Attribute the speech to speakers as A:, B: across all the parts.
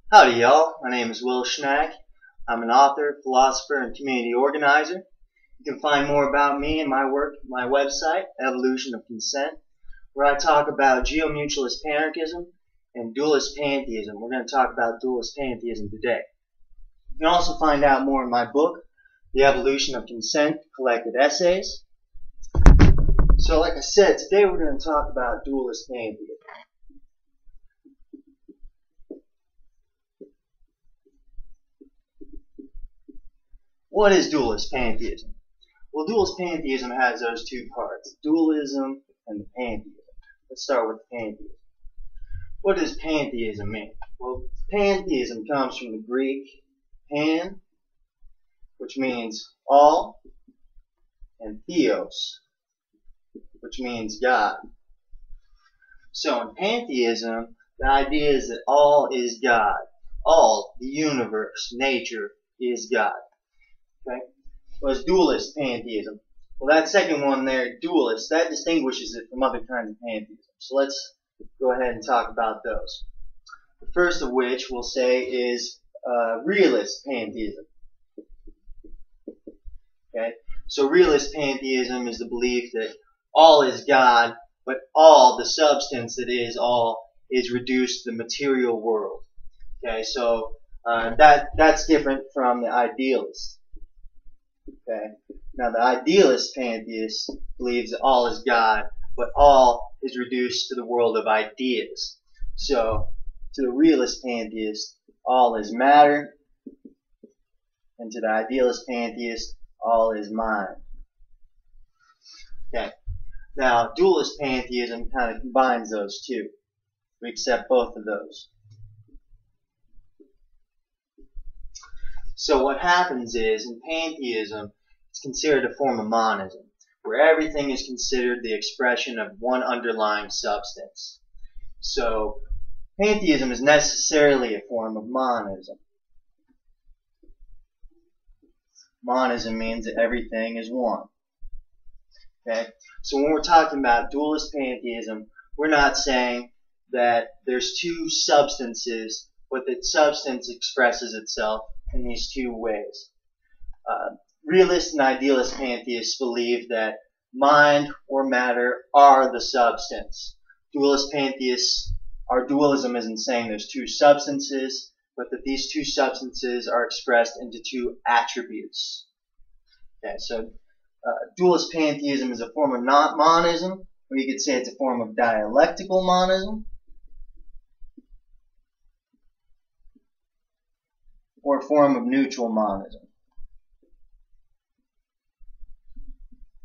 A: Howdy y'all, my name is Will Schnack. I'm an author, philosopher, and community organizer. You can find more about me and my work at my website, Evolution of Consent, where I talk about geomutualist panarchism and dualist pantheism. We're going to talk about dualist pantheism today. You can also find out more in my book, The Evolution of Consent, Collected Essays. So like I said, today we're going to talk about dualist pantheism. What is dualist pantheism? Well, dualist pantheism has those two parts, dualism and the pantheism. Let's start with pantheism. What does pantheism mean? Well, pantheism comes from the Greek pan, which means all, and theos, which means God. So in pantheism, the idea is that all is God. All, the universe, nature, is God. Okay? Was dualist pantheism. Well, that second one there, dualist, that distinguishes it from other kinds of pantheism. So let's go ahead and talk about those. The first of which we'll say is realist pantheism. Okay? So realist pantheism is the belief that all is God, but all, the substance that is all, is reduced to the material world. Okay? So that's different from the idealist. Okay. Now the idealist pantheist believes that all is God, but all is reduced to the world of ideas. So to the realist pantheist, all is matter, and to the idealist pantheist, all is mind. Okay. Now dualist pantheism kind of combines those two. We accept both of those. So what happens is, in pantheism, it's considered a form of monism, where everything is considered the expression of one underlying substance. So pantheism is necessarily a form of monism. Monism means that everything is one. Okay? So when we're talking about dualist pantheism, we're not saying that there's two substances, but that substance expresses itself in these two ways. Realist and idealist pantheists believe that mind or matter are the substance. Dualist pantheists, our dualism isn't saying there's two substances, but that these two substances are expressed into two attributes. Okay, so dualist pantheism is a form of not monism, or you could say it's a form of dialectical monism, or a form of neutral monism,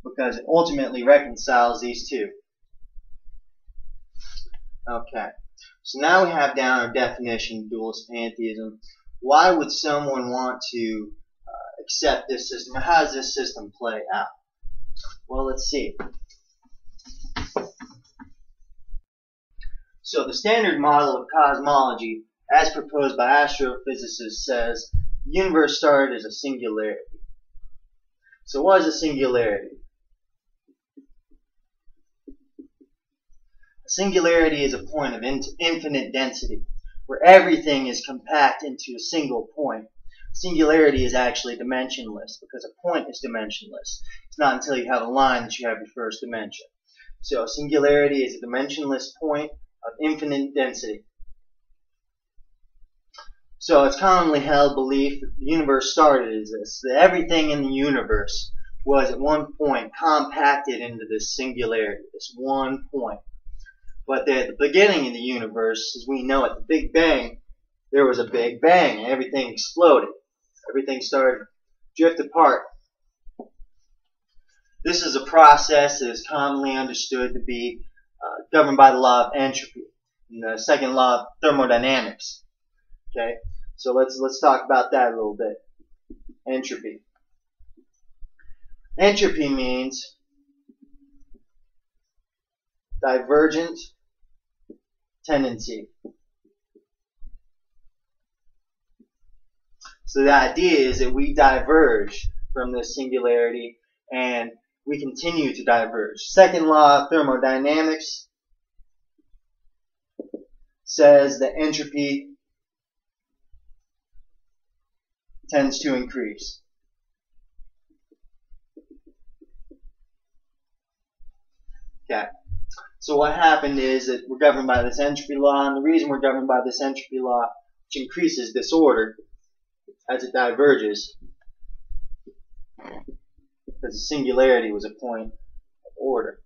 A: because it ultimately reconciles these two. Okay, so now we have down our definition of dualist pantheism. Why would someone want to accept this system? How does this system play out? Well, let's see. So the standard model of cosmology, as proposed by astrophysicists, says the universe started as a singularity. So what is a singularity? A singularity is a point of infinite density, where everything is compact into a single point. Singularity is actually dimensionless, because a point is dimensionless. It's not until you have a line that you have your first dimension. So singularity is a dimensionless point of infinite density. So it's commonly held belief that the universe started as this, that everything in the universe was at one point compacted into this singularity, this one point. But at the beginning of the universe, as we know, at the Big Bang, there was a Big Bang and everything exploded. Everything started to drift apart. This is a process that is commonly understood to be governed by the law of entropy, and the second law of thermodynamics. Okay, so let's talk about that a little bit. Entropy. Entropy means divergent tendency. So the idea is that we diverge from this singularity and we continue to diverge. Second law of thermodynamics says that entropy tends to increase. Okay. So what happened is that we're governed by this entropy law, and the reason we're governed by this entropy law, which increases disorder as it diverges, because the singularity was a point of order.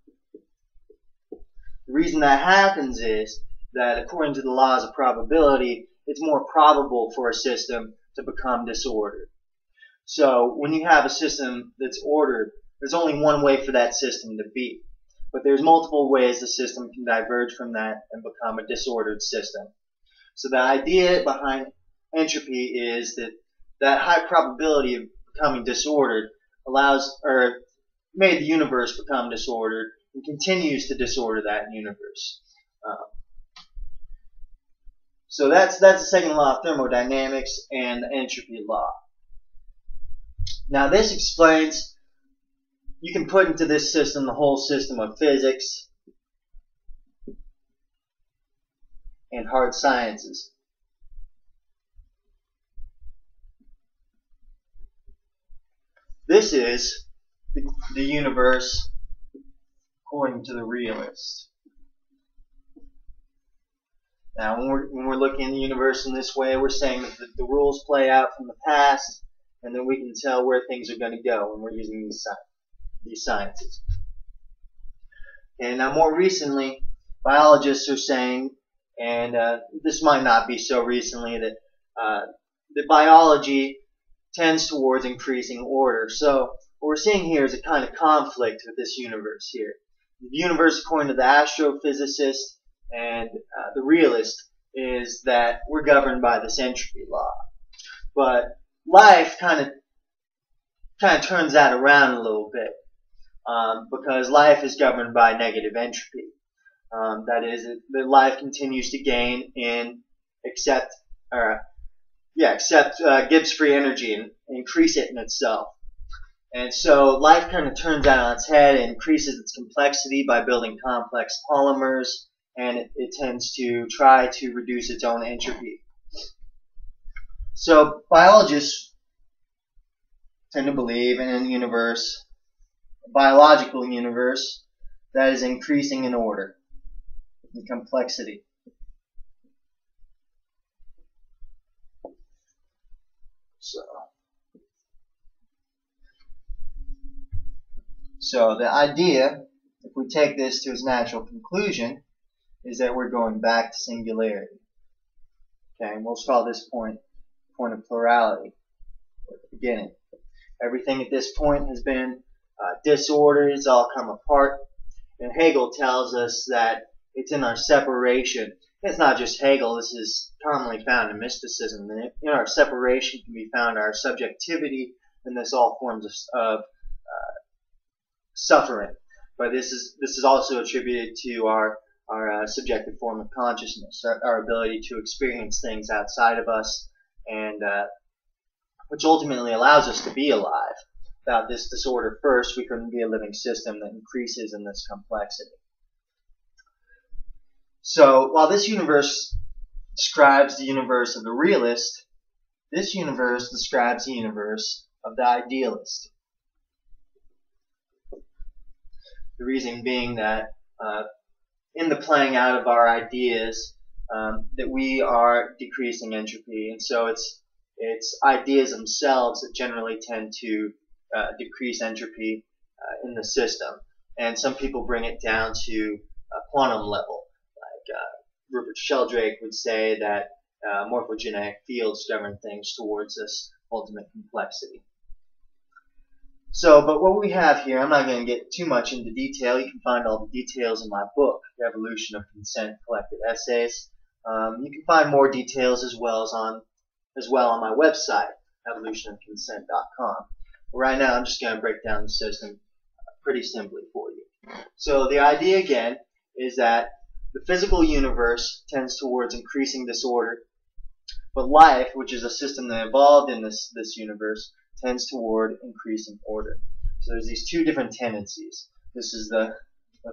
A: The reason that happens is that according to the laws of probability, it's more probable for a system to become disordered. So when you have a system that's ordered, there's only one way for that system to be. But there's multiple ways the system can diverge from that and become a disordered system. So the idea behind entropy is that that high probability of becoming disordered made the universe become disordered and continues to disorder that universe. So that's the second law of thermodynamics and the entropy law. Now this explains, you can put into this system the whole system of physics and hard sciences. This is the universe according to the realist. Now when we're looking at the universe in this way, we're saying that the rules play out from the past, and then we can tell where things are going to go when we're using these sciences. And now more recently, biologists are saying, and this might not be so recently, that biology tends towards increasing order. So what we're seeing here is a kind of conflict with this universe here. The universe, according to the astrophysicist and the realist, is that we're governed by this entropy law. But life kind of turns that around a little bit, because life is governed by negative entropy. That is, that life continues to gain in accept Gibbs free energy and increase it in itself. And so life kind of turns that on its head and increases its complexity by building complex polymers, and it tends to try to reduce its own entropy. So biologists tend to believe in a universe, a biological universe, that is increasing in order and complexity. So the idea, if we take this to its natural conclusion, is that we're going back to singularity. Okay, and we'll call this point of plurality at the beginning. Everything at this point has been disordered, it's all come apart. And Hegel tells us that it's in our separation. It's not just Hegel, this is commonly found in mysticism. In our separation can be found our subjectivity, and this all forms of suffering. But this is also attributed to our subjective form of consciousness, our ability to experience things outside of us, and which ultimately allows us to be alive. Without this disorder first, we couldn't be a living system that increases in this complexity. So while this universe describes the universe of the realist, this universe describes the universe of the idealist. The reason being that in the playing out of our ideas, that we are decreasing entropy, and so it's ideas themselves that generally tend to decrease entropy in the system. And some people bring it down to a quantum level. Like Rupert Sheldrake would say that morphogenetic fields govern things towards this ultimate complexity. So, but what we have here, I'm not going to get too much into detail. You can find all the details in my book, The Evolution of Consent Collected Essays. You can find more details as well on my website, evolutionofconsent.com. Right now, I'm just going to break down the system pretty simply for you. So the idea again is that the physical universe tends towards increasing disorder, but life, which is a system that evolved in this universe, tends toward increasing order. So there's these two different tendencies. This is the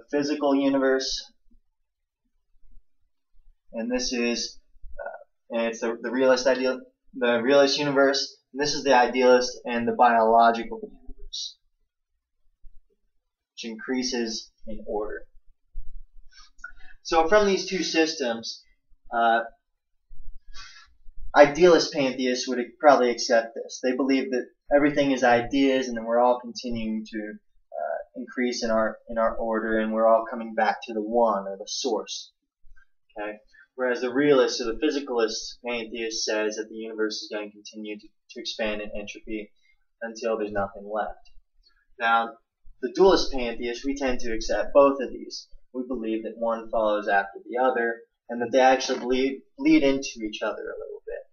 A: physical universe, and this is and it's the realist ideal, the realist universe. And this is the idealist and the biological universe, which increases in order. So from these two systems, idealist pantheists would probably accept this. They believe that everything is ideas, and then we're all continuing to increase in our order, and we're all coming back to the one, or the source. Okay. Whereas the realist or the physicalist pantheist says that the universe is going to continue to expand in entropy until there's nothing left. Now, the dualist pantheists, we tend to accept both of these. We believe that one follows after the other, and that they actually bleed into each other a little bit.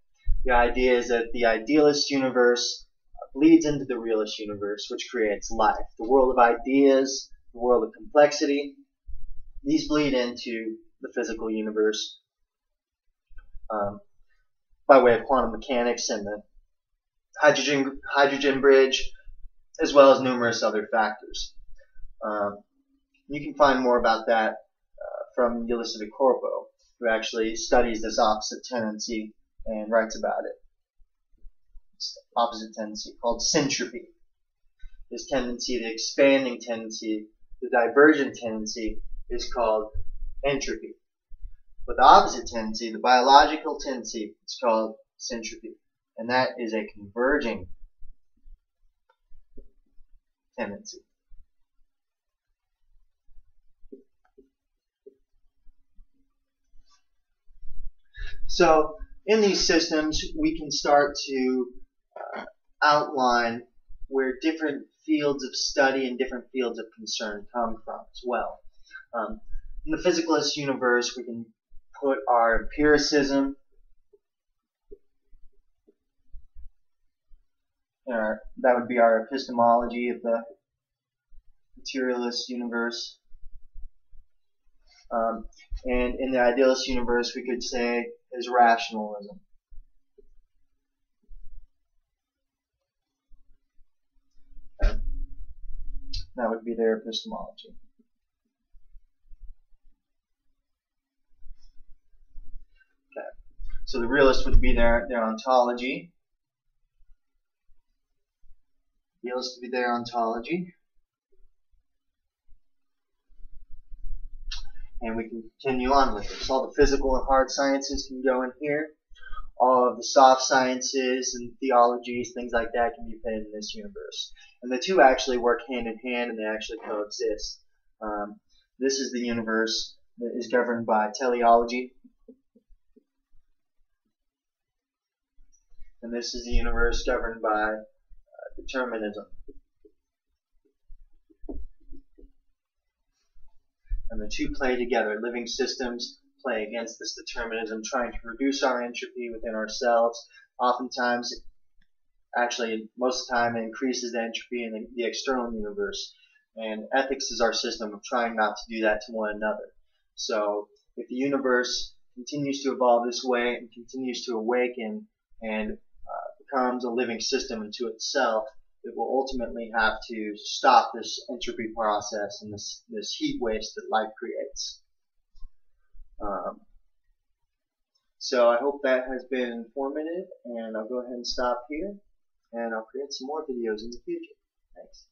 A: The idea is that the idealist universe bleeds into the realist universe, which creates life. The world of ideas, the world of complexity, these bleed into the physical universe by way of quantum mechanics and the hydrogen bridge, as well as numerous other factors. You can find more about that from Ulysses de Corpo, who actually studies this opposite tendency and writes about it. It's the opposite tendency called syntropy. This tendency, the expanding tendency, the divergent tendency, is called entropy. But the opposite tendency, the biological tendency, is called syntropy. And that is a converging tendency. So in these systems, we can start to outline where different fields of study and different fields of concern come from as well. In the physicalist universe, we can put our empiricism, that would be our epistemology of the materialist universe. And in the idealist universe, we could say is rationalism. Okay. That would be their epistemology. Okay. So the realist would be their ontology. Realist would be their ontology. And we can continue on with this. All the physical and hard sciences can go in here. All of the soft sciences and theologies, things like that, can be put in this universe. And the two actually work hand in hand, and they actually coexist. This is the universe that is governed by teleology. And this is the universe governed by determinism. And the two play together. Living systems play against this determinism, trying to reduce our entropy within ourselves. Oftentimes, actually, most of the time, it increases the entropy in the external universe. And ethics is our system of trying not to do that to one another. So, if the universe continues to evolve this way and continues to awaken and becomes a living system unto itself, it will ultimately have to stop this entropy process and this heat waste that life creates. So I hope that has been informative, and I'll go ahead and stop here, and I'll create some more videos in the future. Thanks.